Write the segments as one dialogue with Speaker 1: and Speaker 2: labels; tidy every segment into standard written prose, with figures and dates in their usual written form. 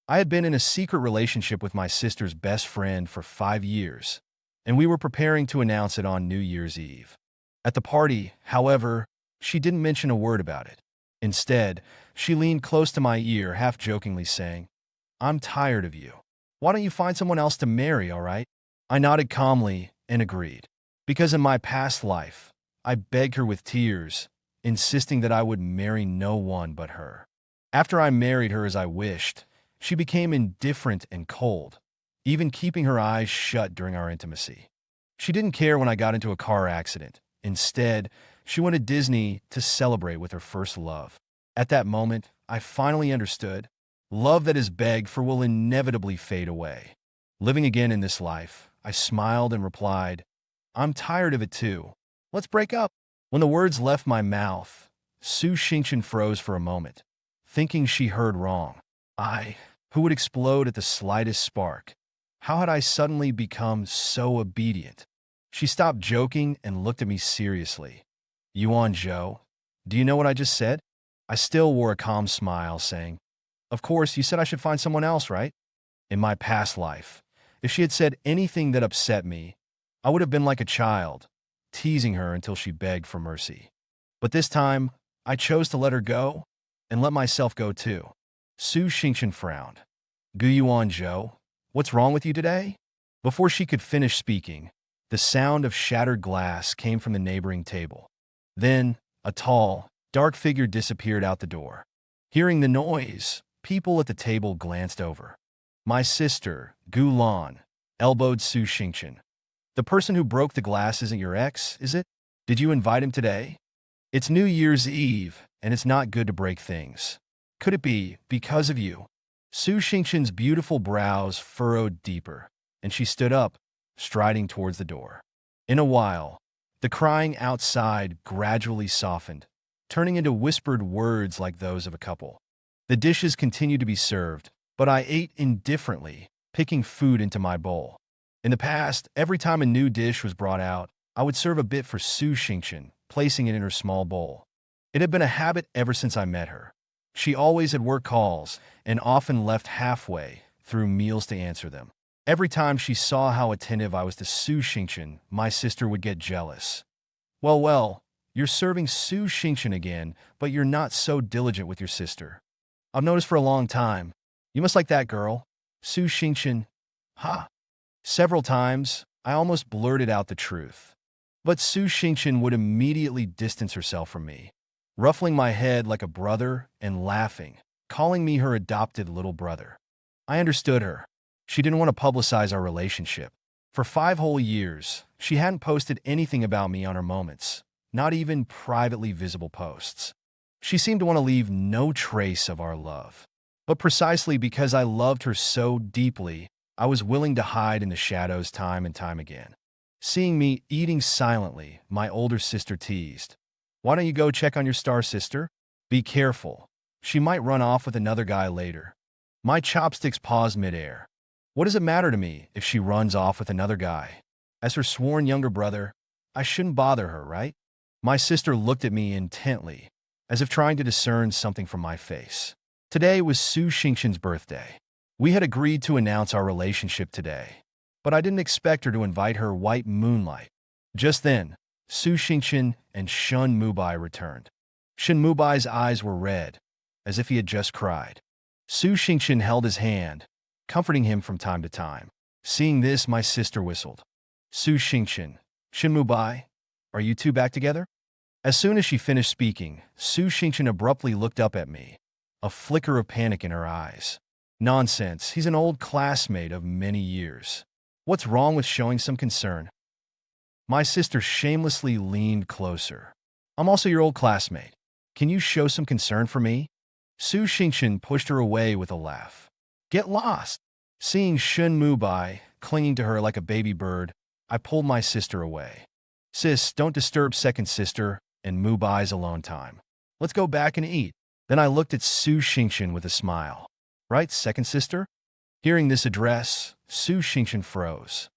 Speaker 1: I had been in a secret relationship with my sister's best friend for 5 years, and we were preparing to announce it on New Year's Eve. At the party, however, she didn't mention a word about it. Instead, she leaned close to my ear, half jokingly saying, "I'm tired of you. Why don't you find someone else to marry, all right?" I nodded calmly and agreed. Because in my past life, I begged her with tears, insisting that I would marry no one but her. After I married her as I wished, she became indifferent and cold, even keeping her eyes shut during our intimacy. She didn't care when I got into a car accident. Instead, she went to Disney to celebrate with her first love. At that moment, I finally understood. Love that is begged for will inevitably fade away. Living again in this life, I smiled and replied, "I'm tired of it too. Let's break up." When the words left my mouth, Su Xingqian froze for a moment, thinking she heard wrong. I, who would explode at the slightest spark. How had I suddenly become so obedient? She stopped joking and looked at me seriously. "Yuan Zhou, do you know what I just said?" I still wore a calm smile, saying, "Of course, you said I should find someone else, right?" In my past life, if she had said anything that upset me, I would have been like a child, teasing her until she begged for mercy. But this time, I chose to let her go and let myself go too. Su Xingqian frowned. "Gu Yuan Zhou, what's wrong with you today?" Before she could finish speaking, the sound of shattered glass came from the neighboring table. Then, a tall, dark figure disappeared out the door. Hearing the noise, people at the table glanced over. My sister, Gu Lan, elbowed Su Xingqian. "The person who broke the glass isn't your ex, is it? Did you invite him today? It's New Year's Eve, and it's not good to break things. Could it be because of you?" Su Xingqian's beautiful brows furrowed deeper, and she stood up, striding towards the door. In a while, the crying outside gradually softened, turning into whispered words like those of a couple. The dishes continued to be served, but I ate indifferently, picking food into my bowl. In the past, every time a new dish was brought out, I would serve a bit for Su Xingqian, placing it in her small bowl. It had been a habit ever since I met her. She always had work calls and often left halfway through meals to answer them. Every time she saw how attentive I was to Su Xingqian, my sister would get jealous. Well, you're serving Su Xingqian again, but you're not so diligent with your sister. I've noticed for a long time. You must like that girl, Su Xingqian." Ha! Several times, I almost blurted out the truth. But Su Xingqian would immediately distance herself from me, ruffling my head like a brother and laughing, calling me her adopted little brother. I understood her. She didn't want to publicize our relationship. For 5 whole years, she hadn't posted anything about me on her moments, not even privately visible posts. She seemed to want to leave no trace of our love. But precisely because I loved her so deeply, I was willing to hide in the shadows time and time again. Seeing me eating silently, my older sister teased, "Why don't you go check on your star sister? Be careful. She might run off with another guy later." My chopsticks paused midair. What does it matter to me if she runs off with another guy? As her sworn younger brother, I shouldn't bother her, right? My sister looked at me intently, as if trying to discern something from my face. Today was Su Xingqian's birthday. We had agreed to announce our relationship today, but I didn't expect her to invite her white moonlight. Just then, Su Xingqian and Shun Mubai returned. Shun Mubai's eyes were red, as if he had just cried. Su Xingqian held his hand, comforting him from time to time. Seeing this, my sister whistled. "Su Xingqian, Shun Mubai, are you two back together?" As soon as she finished speaking, Su Xingqian abruptly looked up at me, a flicker of panic in her eyes. "Nonsense, he's an old classmate of many years. What's wrong with showing some concern?" My sister shamelessly leaned closer. "I'm also your old classmate. Can you show some concern for me?" Su Xingqian pushed her away with a laugh. "Get lost." Seeing Shun Mubai clinging to her like a baby bird, I pulled my sister away. "Sis, don't disturb second sister and Mubai's alone time. Let's go back and eat." Then I looked at Su Xingqian with a smile. "Right, second sister?" Hearing this address, Su Xingqian froze.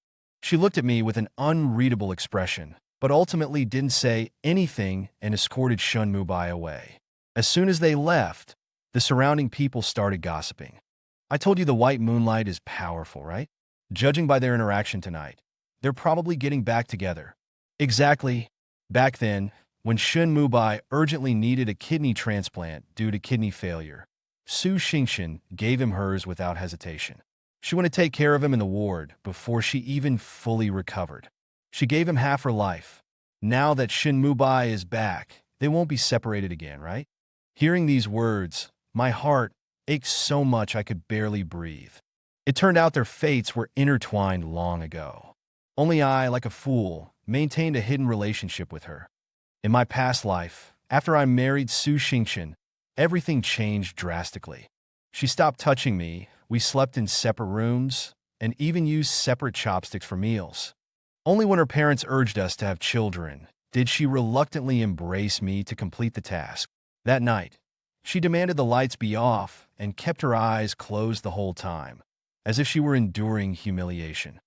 Speaker 1: She looked at me with an unreadable expression, but ultimately didn't say anything and escorted Shun Mubai away. As soon as they left, the surrounding people started gossiping. I told you the white moonlight is powerful, right? Judging by their interaction tonight, they're probably getting back together. Exactly. Back then, when Shun Mubai urgently needed a kidney transplant due to kidney failure, Su Xingshan gave him hers without hesitation. She wanted to take care of him in the ward before she even fully recovered. She gave him half her life. Now that Shin Mubai is back, they won't be separated again, right? Hearing these words, my heart ached so much I could barely breathe. It turned out their fates were intertwined long ago. Only I, like a fool, maintained a hidden relationship with her. In my past life, after I married Su Xingshan, everything changed drastically. She stopped touching me, we slept in separate rooms, and even used separate chopsticks for meals. Only when her parents urged us to have children did she reluctantly embrace me to complete the task. That night, she demanded the lights be off and kept her eyes closed the whole time, as if she were enduring humiliation.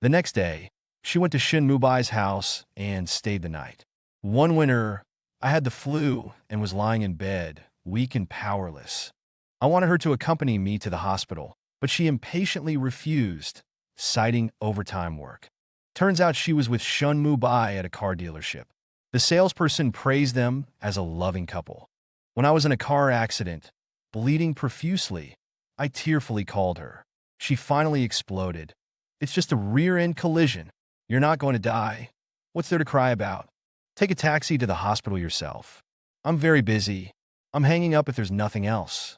Speaker 1: The next day, she went to Shin Mubai's house and stayed the night. One winter, I had the flu and was lying in bed, weak and powerless. I wanted her to accompany me to the hospital, but she impatiently refused, citing overtime work. Turns out she was with Shun Mubai at a car dealership. The salesperson praised them as a loving couple. When I was in a car accident, bleeding profusely, I tearfully called her. She finally exploded. It's just a rear-end collision. You're not going to die. What's there to cry about? Take a taxi to the hospital yourself. I'm very busy. I'm hanging up if there's nothing else.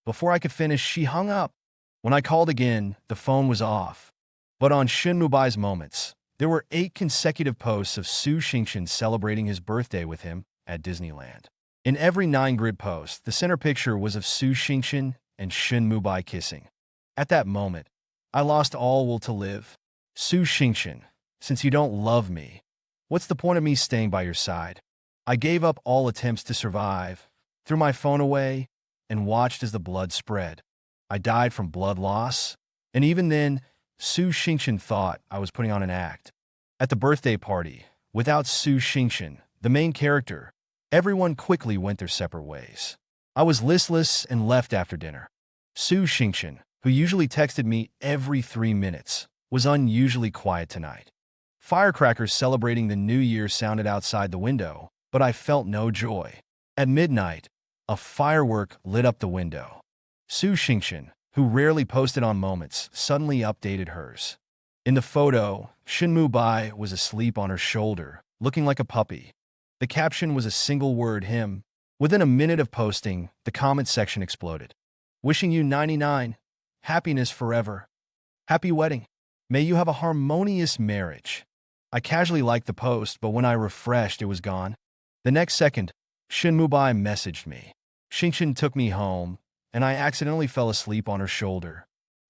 Speaker 1: Before I could finish, she hung up. When I called again, the phone was off. But on Shin Mubai's moments, there were 8 consecutive posts of Su Xingshan celebrating his birthday with him at Disneyland. In every 9-grid post, the center picture was of Su Xingshan and Shin Mubai kissing. At that moment, I lost all will to live. Su Xingshan, since you don't love me, what's the point of me staying by your side? I gave up all attempts to survive, threw my phone away, and watched as the blood spread. I died from blood loss, and even then, Su Xingshan thought I was putting on an act. At the birthday party, without Su Xingshan, the main character, everyone quickly went their separate ways. I was listless and left after dinner. Su Xingshan, who usually texted me every 3 minutes, was unusually quiet tonight. Firecrackers celebrating the new year sounded outside the window, but I felt no joy. At midnight, a firework lit up the window. Su Xingshan, who rarely posted on moments, suddenly updated hers. In the photo, Shin Mubai was asleep on her shoulder, looking like a puppy. The caption was a single word, him. Within a minute of posting, the comment section exploded. Wishing you 99, happiness forever. Happy wedding. May you have a harmonious marriage. I casually liked the post, but when I refreshed, it was gone. The next second, Shin Mubai messaged me. Xingshan took me home, and I accidentally fell asleep on her shoulder.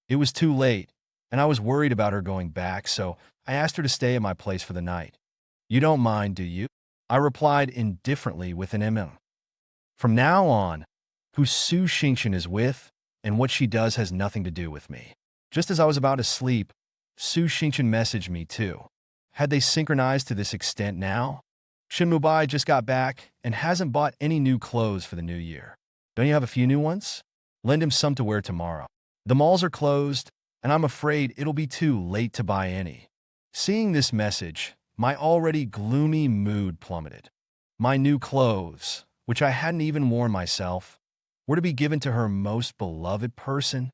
Speaker 1: It was too late, and I was worried about her going back, so I asked her to stay at my place for the night. You don't mind, do you? I replied indifferently with an mm. From now on, who Su Xingshan is with and what she does has nothing to do with me. Just as I was about to sleep, Su Xingshan messaged me too. Had they synchronized to this extent now? Shin Mubai just got back and hasn't bought any new clothes for the new year. Don't you have a few new ones? Lend him some to wear tomorrow. The malls are closed, and I'm afraid it'll be too late to buy any. Seeing this message, my already gloomy mood plummeted. My new clothes, which I hadn't even worn myself, were to be given to her most beloved person.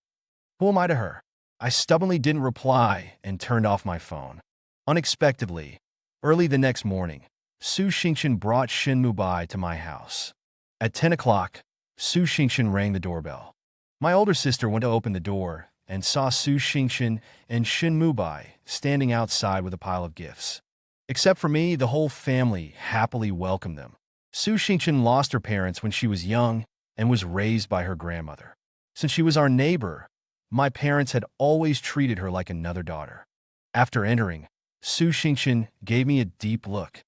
Speaker 1: Who am I to her? I stubbornly didn't reply and turned off my phone. Unexpectedly, early the next morning, Su Xingshan brought Shin Mubai to my house. At 10 o'clock, Su Xingshan rang the doorbell. My older sister went to open the door and saw Su Xingshan and Shin Mubai standing outside with a pile of gifts. Except for me, the whole family happily welcomed them. Su Xingshan lost her parents when she was young and was raised by her grandmother. Since she was our neighbor, my parents had always treated her like another daughter. After entering, Su Xingshan gave me a deep look.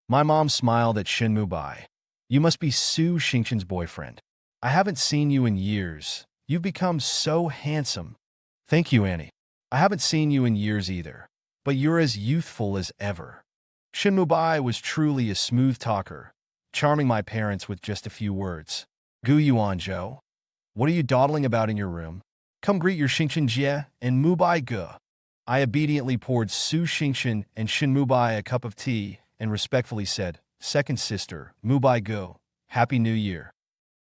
Speaker 1: My mom smiled at Shin Mubai. You must be Su Xingshan's boyfriend. I haven't seen you in years. You've become so handsome. Thank you, Annie. I haven't seen you in years either, but you're as youthful as ever. Shin Mubai was truly a smooth talker, charming my parents with just a few words. Gu Yuan Zhou, what are you dawdling about in your room? Come greet your Xingqian Jie and Mubai Ge. I obediently poured Su Xingqian and Shin Mubai a cup of tea and respectfully said, Second sister, Mubai Ge, Happy New Year.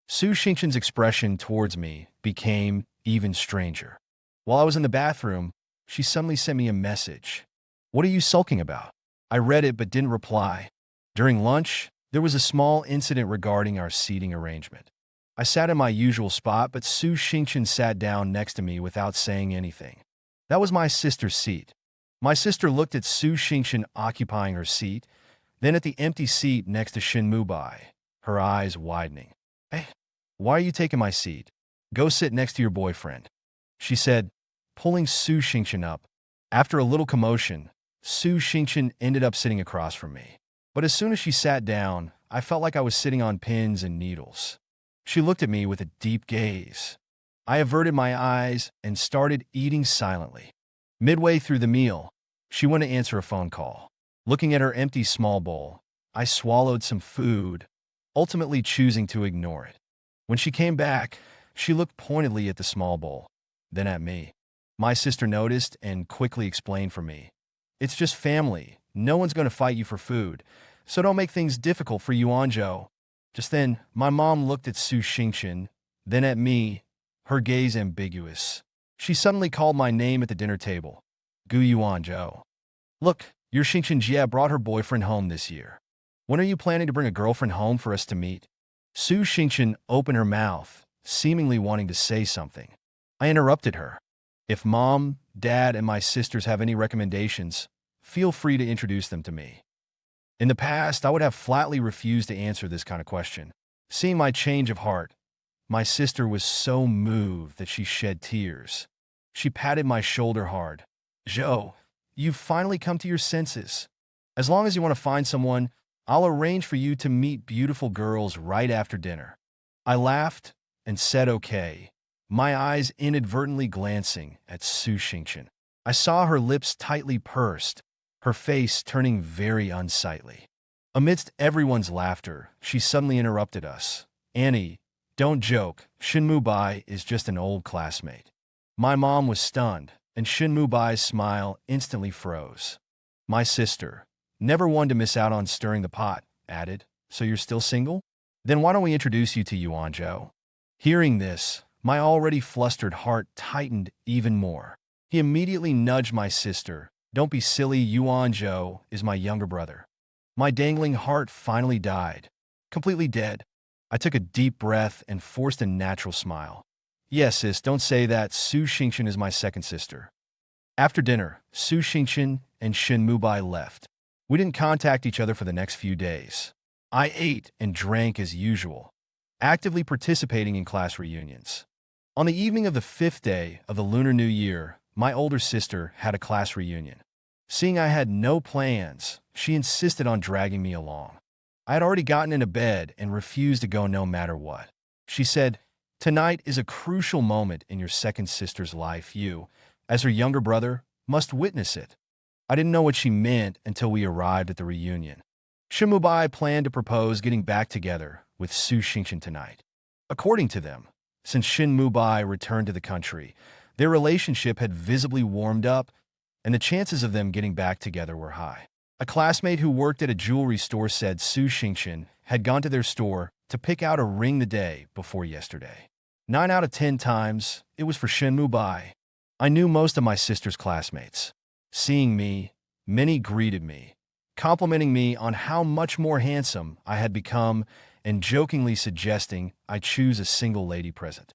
Speaker 1: Su Xingqian's expression towards me became even stranger. While I was in the bathroom, she suddenly sent me a message. What are you sulking about? I read it but didn't reply. During lunch, there was a small incident regarding our seating arrangement. I sat in my usual spot, but Su Xingqian sat down next to me without saying anything. That was my sister's seat. My sister looked at Su Xingqian occupying her seat, then at the empty seat next to Shin Mubai, her eyes widening. Hey, why are you taking my seat? Go sit next to your boyfriend, she said, pulling Su Xingqian up. After a little commotion, Su Xingqian ended up sitting across from me. But as soon as she sat down, I felt like I was sitting on pins and needles. She looked at me with a deep gaze. I averted my eyes and started eating silently. Midway through the meal, she went to answer a phone call. Looking at her empty small bowl, I swallowed some food, ultimately choosing to ignore it. When she came back, she looked pointedly at the small bowl, then at me. My sister noticed and quickly explained for me. It's just family. No one's going to fight you for food, so don't make things difficult for Yuanzhou. Just then, my mom looked at Su Xingqian, then at me, her gaze ambiguous. She suddenly called my name at the dinner table. Gu Yuanzhou. Look, your Xingqian Jie brought her boyfriend home this year. When are you planning to bring a girlfriend home for us to meet? Su Xingqian opened her mouth, seemingly wanting to say something. I interrupted her. If Mom, Dad, and my sisters have any recommendations, feel free to introduce them to me. In the past, I would have flatly refused to answer this kind of question. Seeing my change of heart, my sister was so moved that she shed tears. She patted my shoulder hard. Zhou, you've finally come to your senses. As long as you want to find someone, I'll arrange for you to meet beautiful girls right after dinner. I laughed and said okay, my eyes inadvertently glancing at Su Xingqian. I saw her lips tightly pursed, her face turning very unsightly. Amidst everyone's laughter, she suddenly interrupted us. Annie, don't joke. Shin Mubai is just an old classmate. My mom was stunned, and Shin Mubai's smile instantly froze. My sister, never one to miss out on stirring the pot, added, So you're still single? Then why don't we introduce you to Yuanzhou? Hearing this, my already flustered heart tightened even more. He immediately nudged my sister. Don't be silly, Yuanzhou is my younger brother. My dangling heart finally died. Completely dead. I took a deep breath and forced a natural smile. Yes, sis, don't say that. Su Xingqian is my second sister. After dinner, Su Xingqian and Shin Mubai left. We didn't contact each other for the next few days. I ate and drank as usual, actively participating in class reunions. On the evening of the 5th day of the Lunar New Year, my older sister had a class reunion. Seeing I had no plans, she insisted on dragging me along. I had already gotten into bed and refused to go no matter what. She said, Tonight is a crucial moment in your second sister's life. You, as her younger brother, must witness it. I didn't know what she meant until we arrived at the reunion. Shin Mubai planned to propose getting back together with Su Xingqian tonight. According to them, since Shin Mubai returned to the country, their relationship had visibly warmed up, and the chances of them getting back together were high. A classmate who worked at a jewelry store said Su Xingqian had gone to their store to pick out a ring the day before yesterday. 9 out of 10 times, it was for Shin Mubai. I knew most of my sister's classmates. Seeing me, many greeted me, complimenting me on how much more handsome I had become and jokingly suggesting I choose a single lady present.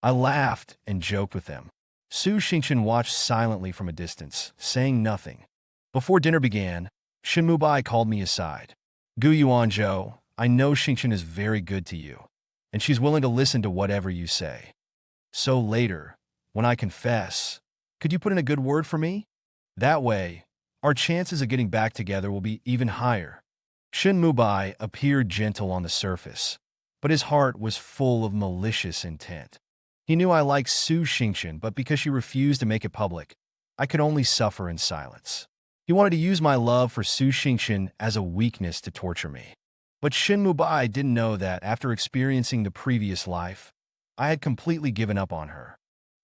Speaker 1: I laughed and joked with them. Su Xingqian watched silently from a distance, saying nothing. Before dinner began, Shin Mubai called me aside. Gu Yuanzhou, I know Xingqian is very good to you, and she's willing to listen to whatever you say. So later, when I confess, could you put in a good word for me? That way, our chances of getting back together will be even higher. Shin Mubai appeared gentle on the surface, but his heart was full of malicious intent. He knew I liked Su Xingqian, but because she refused to make it public, I could only suffer in silence. He wanted to use my love for Su Xingqian as a weakness to torture me. But Shin Mubai didn't know that after experiencing the previous life, I had completely given up on her.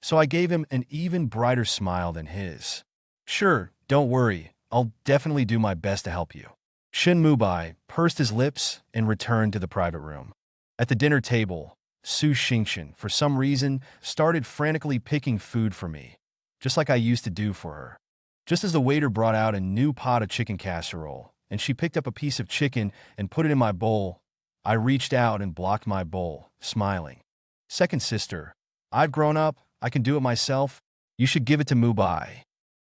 Speaker 1: so I gave him an even brighter smile than his. Sure, don't worry, I'll definitely do my best to help you. Shin Mubai pursed his lips and returned to the private room. At the dinner table, Su Xingqian, for some reason, started frantically picking food for me, just like I used to do for her. Just as the waiter brought out a new pot of chicken casserole, and she picked up a piece of chicken and put it in my bowl, I reached out and blocked my bowl, smiling. Second sister, I've grown up, I can do it myself. You should give it to Mubai.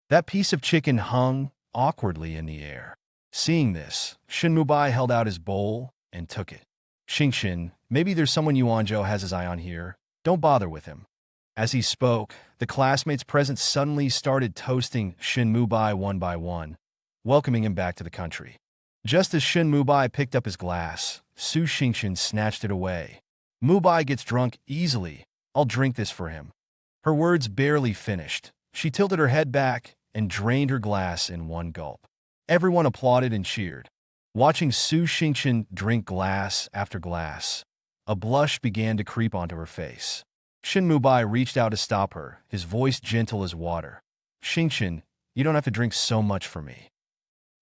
Speaker 1: That piece of chicken hung awkwardly in the air. Seeing this, Shin Mubai held out his bowl and took it. Xingqian, maybe there's someone Yuanzhou has his eye on here. Don't bother with him. As he spoke, the classmates present suddenly started toasting Shin Mubai one by one, welcoming him back to the country. Just as Shin Mubai picked up his glass, Su Xingqian snatched it away. Mubai gets drunk easily. I'll drink this for him. Her words barely finished. She tilted her head back and drained her glass in one gulp. Everyone applauded and cheered. Watching Su Xingqian drink glass after glass, a blush began to creep onto her face. Shin Mubai reached out to stop her, his voice gentle as water. Xingqian, you don't have to drink so much for me.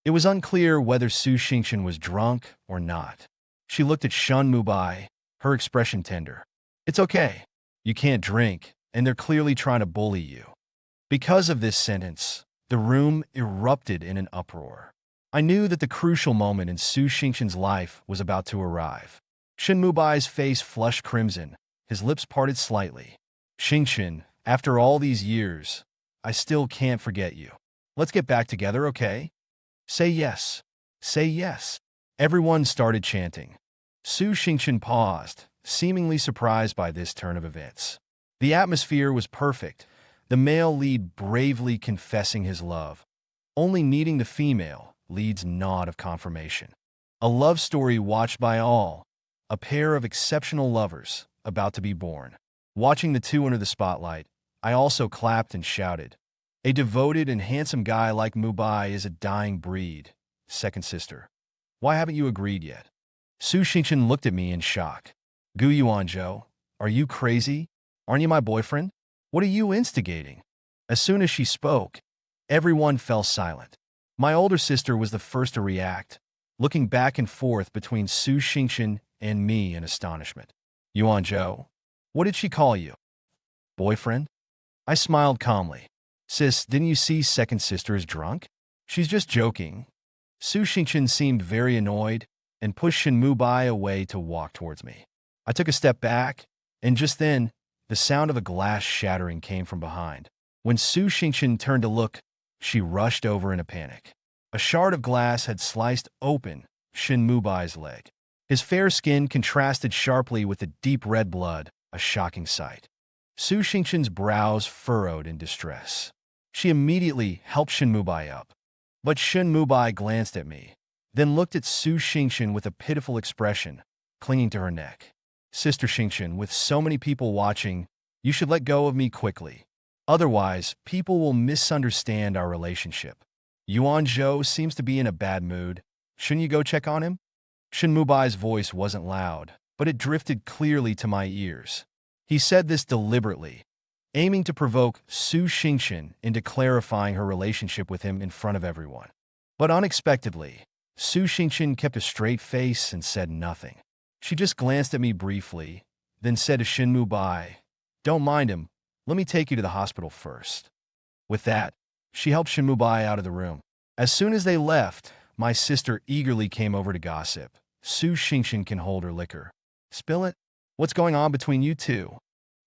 Speaker 1: It was unclear whether Su Xingqian was drunk or not. She looked at Shin Mubai, her expression tender. It's okay. You can't drink, and they're clearly trying to bully you. Because of this sentence, the room erupted in an uproar. I knew that the crucial moment in Su Xingqian's life was about to arrive. Shin Mubai's face flushed crimson, his lips parted slightly. Xingqian, after all these years, I still can't forget you. Let's get back together, okay? Say yes. Say yes. Everyone started chanting. Su Xingqian paused, seemingly surprised by this turn of events. The atmosphere was perfect, the male lead bravely confessing his love, only needing the female lead's nod of confirmation. A love story watched by all, a pair of exceptional lovers about to be born. Watching the two under the spotlight, I also clapped and shouted. A devoted and handsome guy like Mubai is a dying breed. Second sister, why haven't you agreed yet? Su Xingqian looked at me in shock. Gu Yuanzhou, are you crazy? Aren't you my boyfriend? What are you instigating? As soon as she spoke, everyone fell silent. My older sister was the first to react, looking back and forth between Su Xingqian and me in astonishment. Yuanzhou, what did she call you? Boyfriend? I smiled calmly. Sis, didn't you see second sister is drunk? She's just joking. Su Xingqian seemed very annoyed and pushed Shin Mubai away to walk towards me. I took a step back, and just then, the sound of a glass shattering came from behind. When Su Xingqian turned to look, she rushed over in a panic. A shard of glass had sliced open Shin Mubai's leg. His fair skin contrasted sharply with the deep red blood, a shocking sight. Su Xingqian's brows furrowed in distress. She immediately helped Shin Mubai up. But Shin Mubai glanced at me, then looked at Su Xingqian with a pitiful expression, clinging to her neck. Sister Xingqian, with so many people watching, you should let go of me quickly. Otherwise, people will misunderstand our relationship. Yuanzhou seems to be in a bad mood. Shouldn't you go check on him? Shin Mubai's voice wasn't loud, but it drifted clearly to my ears. He said this deliberately, aiming to provoke Su Xingqian into clarifying her relationship with him in front of everyone. But unexpectedly, Su Xingqian kept a straight face and said nothing. She just glanced at me briefly, then said to Shin Mubai, "Don't mind him. Let me take you to the hospital first." With that, she helped Shin Mubai out of the room. As soon as they left, my sister eagerly came over to gossip. Su Xingqian can hold her liquor. Spill it? What's going on between you two?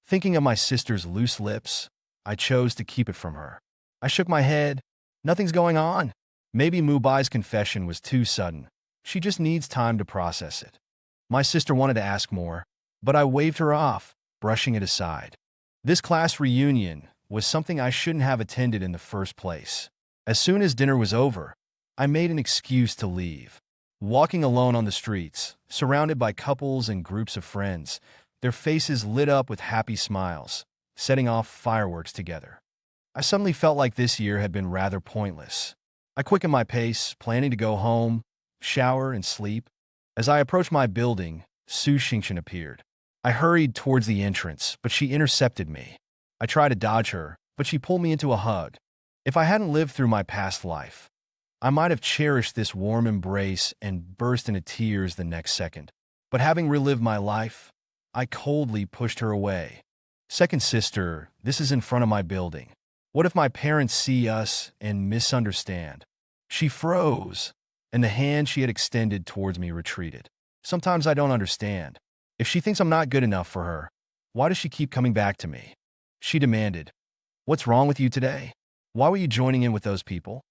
Speaker 1: Thinking of my sister's loose lips, I chose to keep it from her. I shook my head. Nothing's going on. Maybe Mubai's confession was too sudden. She just needs time to process it. My sister wanted to ask more, but I waved her off, brushing it aside. This class reunion was something I shouldn't have attended in the first place. As soon as dinner was over, I made an excuse to leave. Walking alone on the streets, surrounded by couples and groups of friends, their faces lit up with happy smiles, setting off fireworks together. I suddenly felt like this year had been rather pointless. I quickened my pace, planning to go home, shower, and sleep. As I approached my building, Su Xingqian appeared. I hurried towards the entrance, but she intercepted me. I tried to dodge her, but she pulled me into a hug. If I hadn't lived through my past life, I might have cherished this warm embrace and burst into tears the next second. But having relived my life, I coldly pushed her away. Second sister, this is in front of my building. What if my parents see us and misunderstand? She froze, and the hand she had extended towards me retreated. Sometimes I don't understand. If she thinks I'm not good enough for her, why does she keep coming back to me? She demanded, "What's wrong with you today? Why were you joining in with those people?"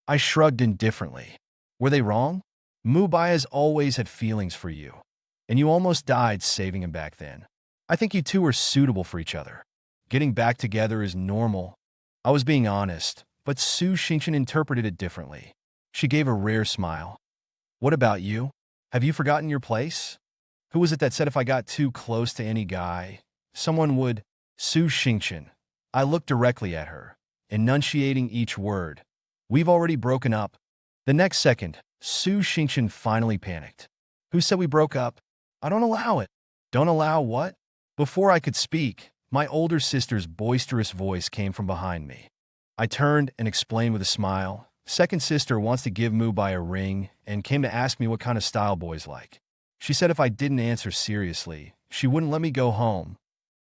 Speaker 1: I shrugged indifferently. Were they wrong? Mubaya has always had feelings for you, and you almost died saving him back then. I think you two are suitable for each other. Getting back together is normal. I was being honest, but Su Xingqian interpreted it differently. She gave a rare smile. What about you? Have you forgotten your place? Who was it that said if I got too close to any guy, someone would? Su Xingqian. I looked directly at her, enunciating each word. We've already broken up. The next second, Su Xingqian finally panicked. Who said we broke up? I don't allow it. Don't allow what? Before I could speak, my older sister's boisterous voice came from behind me. I turned and explained with a smile. Second sister wants to give Mubai a ring and came to ask me what kind of style boys like. She said if I didn't answer seriously, she wouldn't let me go home.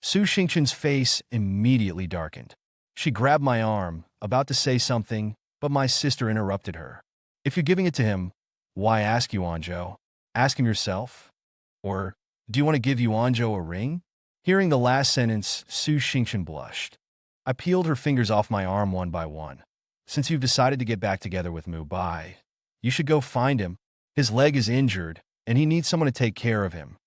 Speaker 1: Su Xingqian's face immediately darkened. She grabbed my arm, about to say something, but my sister interrupted her. If you're giving it to him, why ask Yuanzhou? Ask him yourself? Or, do you want to give Yuanzhou a ring? Hearing the last sentence, Su Xingqian blushed. I peeled her fingers off my arm one by one. Since you've decided to get back together with Mubai, you should go find him. His leg is injured, and he needs someone to take care of him.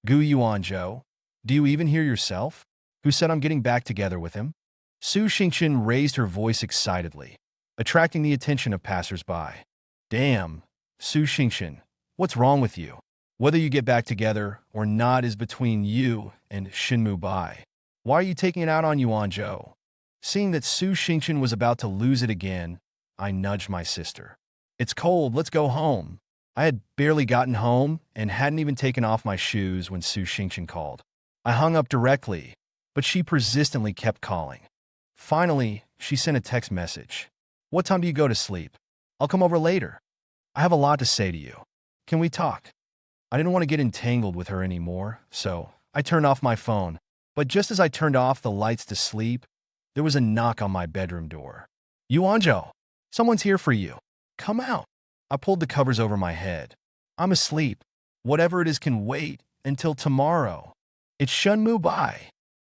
Speaker 1: Gu Yuanzhou, do you even hear yourself? Who said I'm getting back together with him? Su Xingqian raised her voice excitedly, attracting the attention of passers-by. Damn, Su Xingqian, what's wrong with you? Whether you get back together or not is between you and Shin Mubai. Why are you taking it out on Yuanzhou? Seeing that Su Xingqian was about to lose it again, I nudged my sister. It's cold, let's go home. I had barely gotten home and hadn't even taken off my shoes when Su Xingqian called. I hung up directly, but she persistently kept calling. Finally, she sent a text message. What time do you go to sleep? I'll come over later. I have a lot to say to you. Can we talk? I didn't want to get entangled with her anymore, so I turned off my phone. But just as I turned off the lights to sleep, there was a knock on my bedroom door. Yuanzhou, someone's here for you. Come out. I pulled the covers over my head. I'm asleep. Whatever it is can wait until tomorrow. It's Shun Mubai.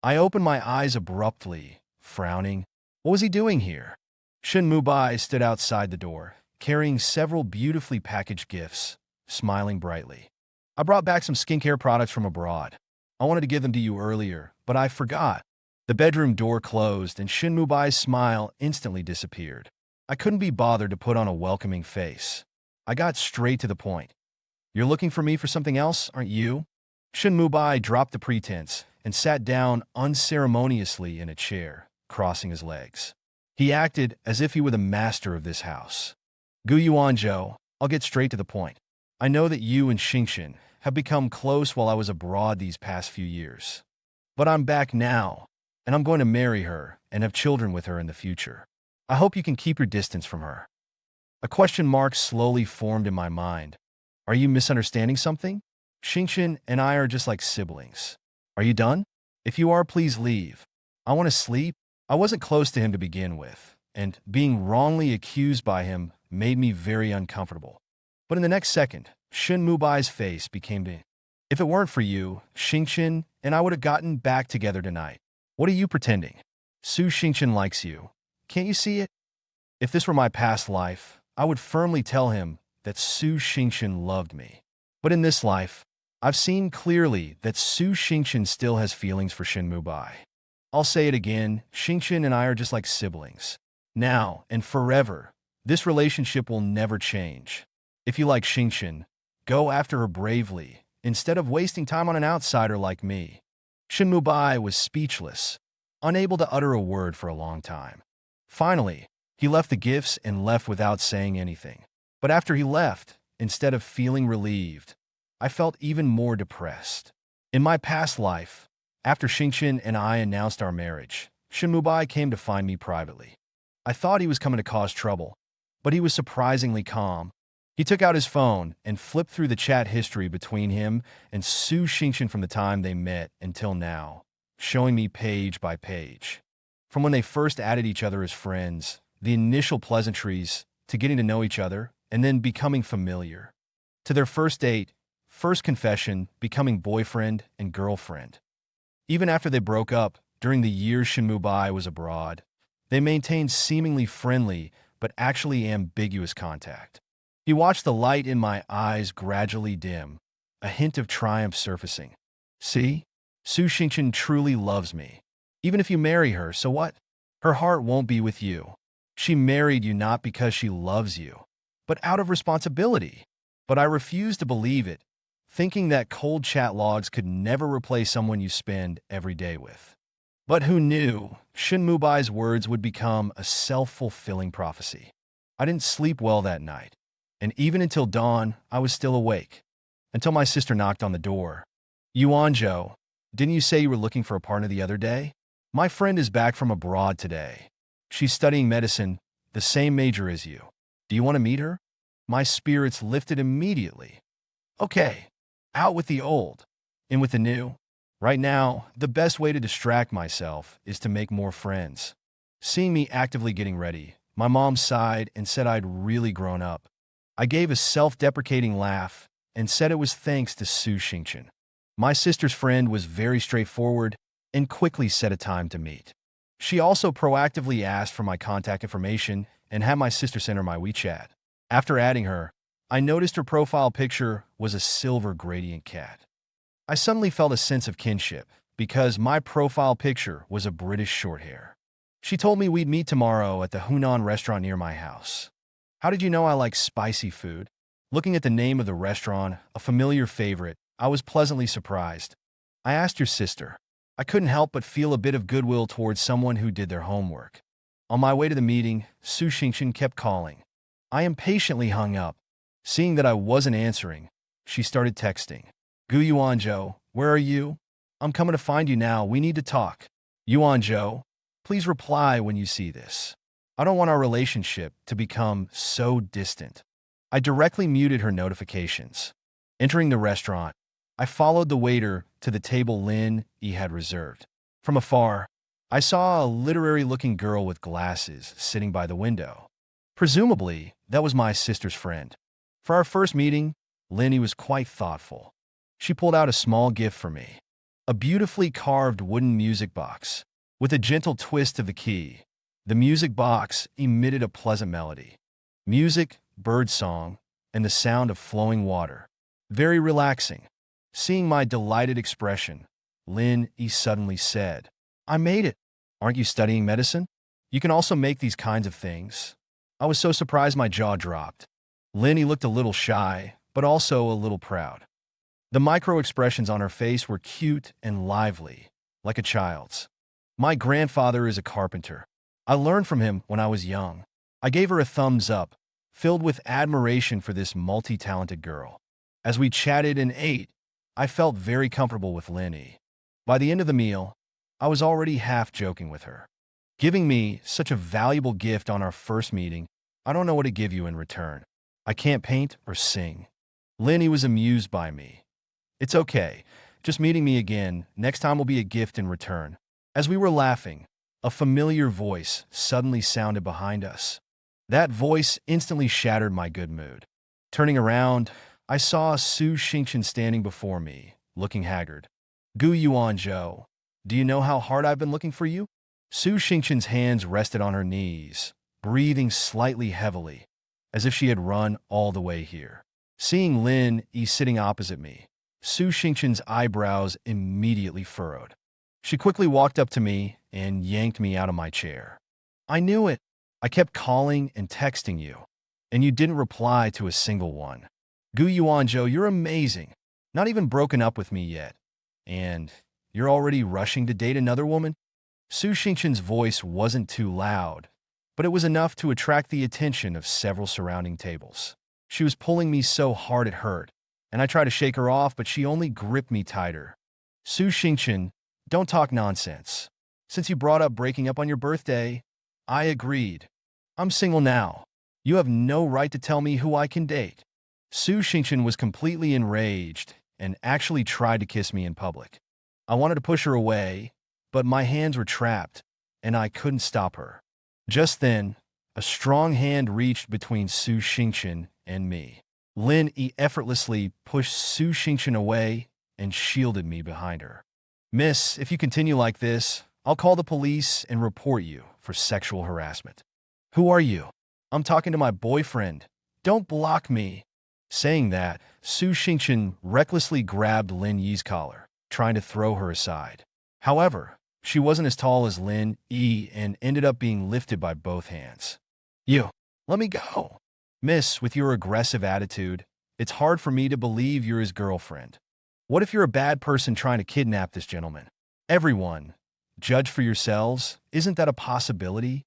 Speaker 1: I opened my eyes abruptly, frowning. What was he doing here? Shun Mubai stood outside the door, carrying several beautifully packaged gifts, smiling brightly. I brought back some skincare products from abroad. I wanted to give them to you earlier, but I forgot. The bedroom door closed and Shin Mubai's smile instantly disappeared. I couldn't be bothered to put on a welcoming face. I got straight to the point. You're looking for me for something else, aren't you? Shin Mubai dropped the pretense and sat down unceremoniously in a chair, crossing his legs. He acted as if he were the master of this house. Gu Yuanzhou, I'll get straight to the point. I know that you and Xingqian have become close while I was abroad these past few years. But I'm back now, and I'm going to marry her and have children with her in the future. I hope you can keep your distance from her. A question mark slowly formed in my mind. Are you misunderstanding something? Xingqian and I are just like siblings. Are you done? If you are, please leave. I want to sleep. I wasn't close to him to begin with, and being wrongly accused by him made me very uncomfortable. But in the next second, Shin Mubai's face became big. If it weren't for you, Xingqian and I would have gotten back together tonight. What are you pretending? Su Xingqian likes you. Can't you see it? If this were my past life, I would firmly tell him that Su Xingqian loved me. But in this life, I've seen clearly that Su Xingqian still has feelings for Shin Mubai. I'll say it again, Xingqian and I are just like siblings. Now and forever, this relationship will never change. If you like Xingqian, go after her bravely, instead of wasting time on an outsider like me. Shin Mubai was speechless, unable to utter a word for a long time. Finally, he left the gifts and left without saying anything. But after he left, instead of feeling relieved, I felt even more depressed. In my past life, after Xingqian and I announced our marriage, Shinmubai came to find me privately. I thought he was coming to cause trouble, but he was surprisingly calm. He took out his phone and flipped through the chat history between him and Su Xingshan from the time they met until now, showing me page by page. From when they first added each other as friends, the initial pleasantries, to getting to know each other, and then becoming familiar, to their first date, first confession, becoming boyfriend and girlfriend. Even after they broke up, during the years Shinmubai was abroad, they maintained seemingly friendly but actually ambiguous contact. He watched the light in my eyes gradually dim, a hint of triumph surfacing. See? Su Xingshan truly loves me. Even if you marry her, so what? Her heart won't be with you. She married you not because she loves you, but out of responsibility. But I refuse to believe it, thinking that cold chat logs could never replace someone you spend every day with. But who knew Shinmubai's words would become a self-fulfilling prophecy? I didn't sleep well that night, and even until dawn, I was still awake. Until my sister knocked on the door. Yuanzhou, didn't you say you were looking for a partner the other day? My friend is back from abroad today. She's studying medicine, the same major as you. Do you want to meet her? My spirits lifted immediately. Okay, out with the old, in with the new. Right now, the best way to distract myself is to make more friends. Seeing me actively getting ready, my mom sighed and said I'd really grown up. I gave a self-deprecating laugh and said it was thanks to Su Xingshan. My sister's friend was very straightforward and quickly set a time to meet. She also proactively asked for my contact information and had my sister send her my WeChat. After adding her, I noticed her profile picture was a silver gradient cat. I suddenly felt a sense of kinship because my profile picture was a British Shorthair. She told me we'd meet tomorrow at the Hunan restaurant near my house. How did you know I like spicy food? Looking at the name of the restaurant, a familiar favorite, I was pleasantly surprised. I asked your sister. I couldn't help but feel a bit of goodwill towards someone who did their homework. On my way to the meeting, Su Xingshan kept calling. I impatiently hung up. Seeing that I wasn't answering, she started texting. Gu Yuanzhou, where are you? I'm coming to find you now. We need to talk. Yuanzhou, please reply when you see this. I don't want our relationship to become so distant. I directly muted her notifications. Entering the restaurant, I followed the waiter to the table Lin Yi had reserved. From afar, I saw a literary-looking girl with glasses sitting by the window. Presumably, that was my sister's friend. For our first meeting, Lin Yi was quite thoughtful. She pulled out a small gift for me. A beautifully carved wooden music box. With a gentle twist of the key, the music box emitted a pleasant melody. Music, bird song, and the sound of flowing water. Very relaxing. Seeing my delighted expression, Lin Yi suddenly said, I made it. Aren't you studying medicine? You can also make these kinds of things. I was so surprised my jaw dropped. Lin Yi looked a little shy, but also a little proud. The micro-expressions on her face were cute and lively, like a child's. My grandfather is a carpenter. I learned from him when I was young. I gave her a thumbs up, filled with admiration for this multi-talented girl. As we chatted and ate, I felt very comfortable with Lin Yi. By the end of the meal, I was already half joking with her. Giving me such a valuable gift on our first meeting, I don't know what to give you in return. I can't paint or sing. Lin Yi was amused by me. It's okay. Just meeting me again, next time will be a gift in return. As we were laughing, a familiar voice suddenly sounded behind us. That voice instantly shattered my good mood. Turning around, I saw Su Xingshan standing before me, looking haggard. Gu Yuanzhou, do you know how hard I've been looking for you? Su Xingshan's hands rested on her knees, breathing slightly heavily, as if she had run all the way here. Seeing Lin Yi sitting opposite me, Su Xingshan's eyebrows immediately furrowed. She quickly walked up to me and yanked me out of my chair. I knew it. I kept calling and texting you, and you didn't reply to a single one. Gu Yuanzhou, you're amazing. Not even broken up with me yet. And you're already rushing to date another woman? Su Xingshan's voice wasn't too loud, but it was enough to attract the attention of several surrounding tables. She was pulling me so hard it hurt, and I tried to shake her off, but she only gripped me tighter. Su Xingshan, don't talk nonsense. Since you brought up breaking up on your birthday, I agreed. I'm single now. You have no right to tell me who I can date. Su Xingchen was completely enraged and actually tried to kiss me in public. I wanted to push her away, but my hands were trapped, and I couldn't stop her. Just then, a strong hand reached between Su Xingchen and me. Lin Yi effortlessly pushed Su Xingchen away and shielded me behind her. Miss, if you continue like this, I'll call the police and report you for sexual harassment. Who are you? I'm talking to my boyfriend. Don't block me. Saying that, Su Xingchen recklessly grabbed Lin Yi's collar, trying to throw her aside. However, she wasn't as tall as Lin Yi and ended up being lifted by both hands. You, let me go. Miss, with your aggressive attitude, it's hard for me to believe you're his girlfriend. What if you're a bad person trying to kidnap this gentleman? Everyone, judge for yourselves. Isn't that a possibility?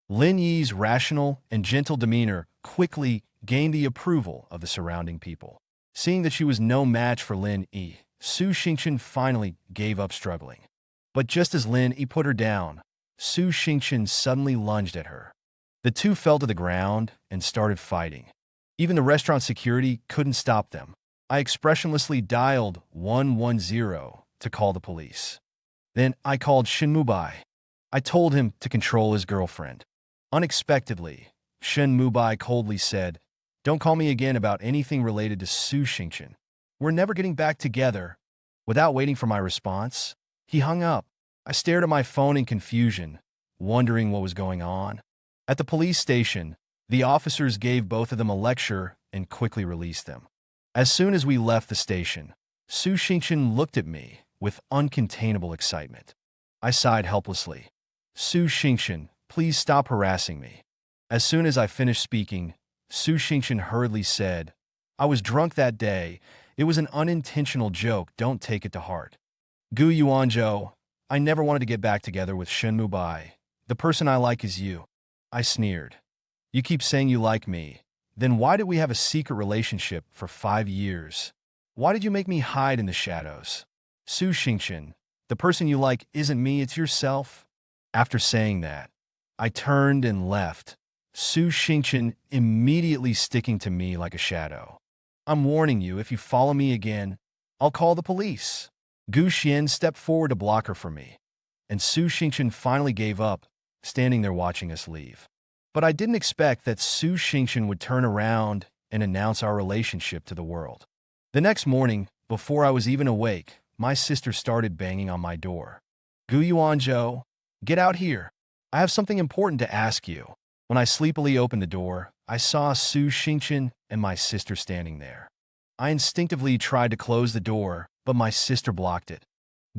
Speaker 1: Lin Yi's rational and gentle demeanor quickly gained the approval of the surrounding people. Seeing that she was no match for Lin Yi, Su Xingchen finally gave up struggling. But just as Lin Yi put her down, Su Xingchen suddenly lunged at her. The two fell to the ground and started fighting. Even the restaurant security couldn't stop them. I expressionlessly dialed 110 to call the police. Then I called Shen Mubai. I told him to control his girlfriend. Unexpectedly, Shen Mubai coldly said, "Don't call me again about anything related to Su Xingchen. We're never getting back together." Without waiting for my response, he hung up. I stared at my phone in confusion, wondering what was going on. At the police station, the officers gave both of them a lecture and quickly released them. As soon as we left the station, Su Xingchen looked at me with uncontainable excitement. I sighed helplessly. Su Xingchen, please stop harassing me. As soon as I finished speaking, Su Xingchen hurriedly said, "I was drunk that day. It was an unintentional joke. Don't take it to heart." Gu Yuanzhou, I never wanted to get back together with Shen Mubai. The person I like is you. I sneered. You keep saying you like me. Then why did we have a secret relationship for 5 years? Why did you make me hide in the shadows? Su Xingchen, the person you like isn't me, it's yourself. After saying that, I turned and left, Su Xingchen immediately sticking to me like a shadow. I'm warning you, if you follow me again, I'll call the police. Gu Xian stepped forward to block her from me, and Su Xingchen finally gave up, standing there watching us leave. But I didn't expect that Su Xingchen would turn around and announce our relationship to the world. The next morning, before I was even awake, my sister started banging on my door. Gu Yuanzhou, get out here. I have something important to ask you. When I sleepily opened the door, I saw Su Xingchen and my sister standing there. I instinctively tried to close the door, but my sister blocked it.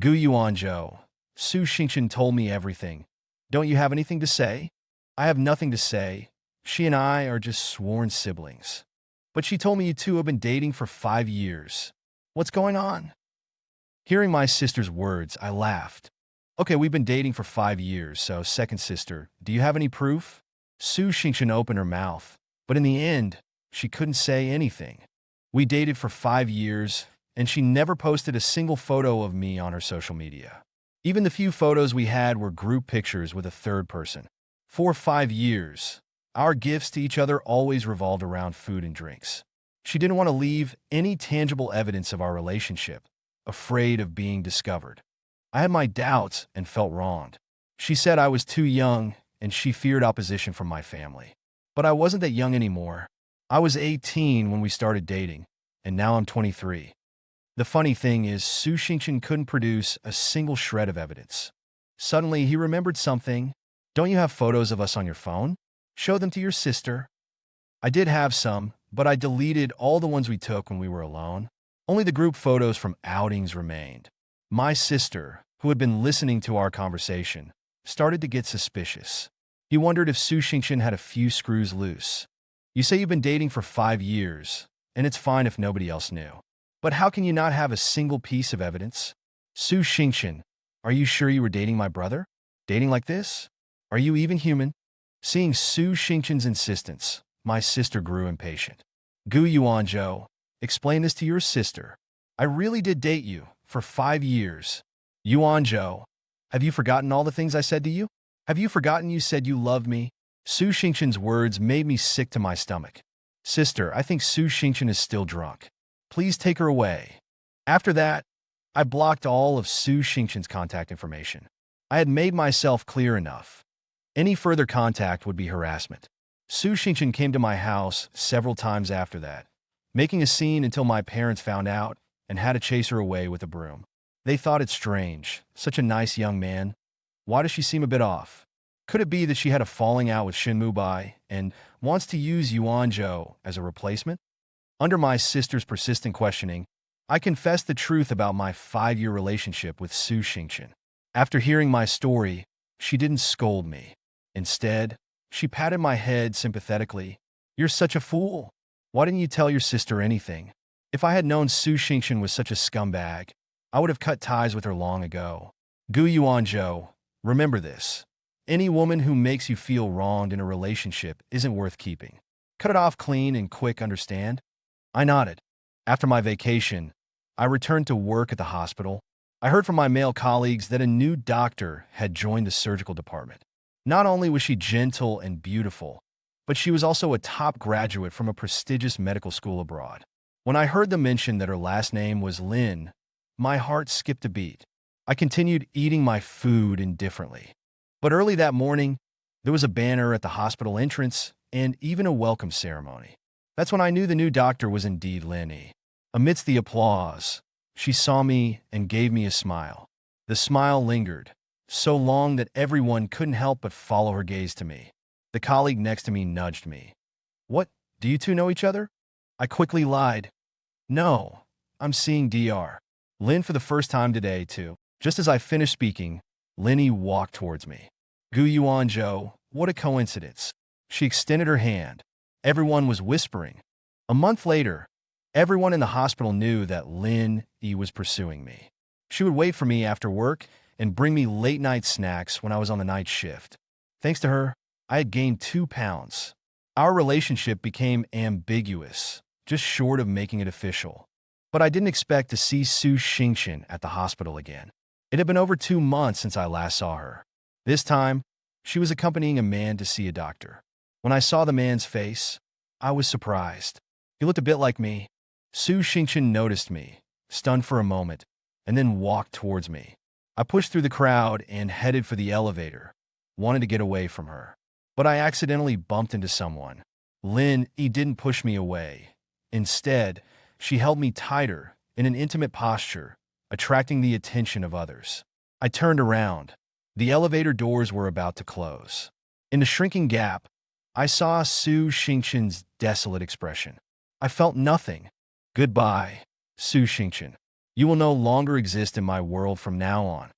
Speaker 1: Gu Yuanzhou, Su Xingchen told me everything. Don't you have anything to say? I have nothing to say. She and I are just sworn siblings. But she told me you two have been dating for 5 years. What's going on? Hearing my sister's words, I laughed. Okay, we've been dating for 5 years, so second sister, do you have any proof? Su Xingchen opened her mouth, but in the end, she couldn't say anything. We dated for 5 years, and she never posted a single photo of me on her social media. Even the few photos we had were group pictures with a third person. For 5 years, our gifts to each other always revolved around food and drinks. She didn't want to leave any tangible evidence of our relationship, afraid of being discovered. I had my doubts and felt wronged. She said I was too young and she feared opposition from my family. But I wasn't that young anymore. I was 18 when we started dating, and now I'm 23. The funny thing is, Su Xingchen couldn't produce a single shred of evidence. Suddenly, he remembered something. Don't you have photos of us on your phone? Show them to your sister. I did have some, but I deleted all the ones we took when we were alone. Only the group photos from outings remained. My sister, who had been listening to our conversation, started to get suspicious. He wondered if Su Xingchen had a few screws loose. You say you've been dating for 5 years, and it's fine if nobody else knew. But how can you not have a single piece of evidence? Su Xingchen, are you sure you were dating my brother? Dating like this? Are you even human? Seeing Su Xingchen's insistence, my sister grew impatient. Gu Yuanzhou, explain this to your sister. I really did date you for 5 years. Yuanzhou, Have you forgotten all the things I said to you? Have you forgotten you said you loved me? Su Xingqian's words made me sick to my stomach. Sister, I think Su Xingqian is still drunk. Please take her away. After that, I blocked all of Su Xingqian's contact information. I had made myself clear enough. Any further contact would be harassment. Su Xingqian came to my house several times after that, making a scene until my parents found out and had to chase her away with a broom. They thought it strange. Such a nice young man. Why does she seem a bit off? Could it be that she had a falling out with Shinmu Bai and wants to use Yuanzhou as a replacement? Under my sister's persistent questioning, I confessed the truth about my 5-year relationship with Su Xingqian. After hearing my story, she didn't scold me. Instead, she patted my head sympathetically. You're such a fool. Why didn't you tell your sister anything? If I had known Su Xingqian was such a scumbag, I would have cut ties with her long ago. Gu Yuanzhou, remember this. Any woman who makes you feel wronged in a relationship isn't worth keeping. Cut it off clean and quick, understand? I nodded. After my vacation, I returned to work at the hospital. I heard from my male colleagues that a new doctor had joined the surgical department. Not only was she gentle and beautiful, but she was also a top graduate from a prestigious medical school abroad. When I heard them mention that her last name was Lin, my heart skipped a beat. I continued eating my food indifferently. But early that morning, there was a banner at the hospital entrance and even a welcome ceremony. That's when I knew the new doctor was indeed Lin. Amidst the applause, she saw me and gave me a smile. The smile lingered, so long that everyone couldn't help but follow her gaze to me. The colleague next to me nudged me. What, do you two know each other? I quickly lied. No, I'm seeing Dr. Lin for the first time today, too. Just as I finished speaking, Linny walked towards me. Gu Yuanzhou, what a coincidence. She extended her hand. Everyone was whispering. A month later, everyone in the hospital knew that Lin E was pursuing me. She would wait for me after work and bring me late-night snacks when I was on the night shift. Thanks to her, I had gained 2 pounds. Our relationship became ambiguous, just short of making it official. But I didn't expect to see Su Xingqian at the hospital again. It had been over 2 months since I last saw her. This time, she was accompanying a man to see a doctor. When I saw the man's face, I was surprised. He looked a bit like me. Su Xingqian noticed me, stunned for a moment, and then walked towards me. I pushed through the crowd and headed for the elevator, wanted to get away from her. But I accidentally bumped into someone. Lin E didn't push me away. Instead, she held me tighter in an intimate posture, attracting the attention of others. I turned around. The elevator doors were about to close. In the shrinking gap, I saw Su Xingqian's desolate expression. I felt nothing. Goodbye, Su Xingqian. You will no longer exist in my world from now on.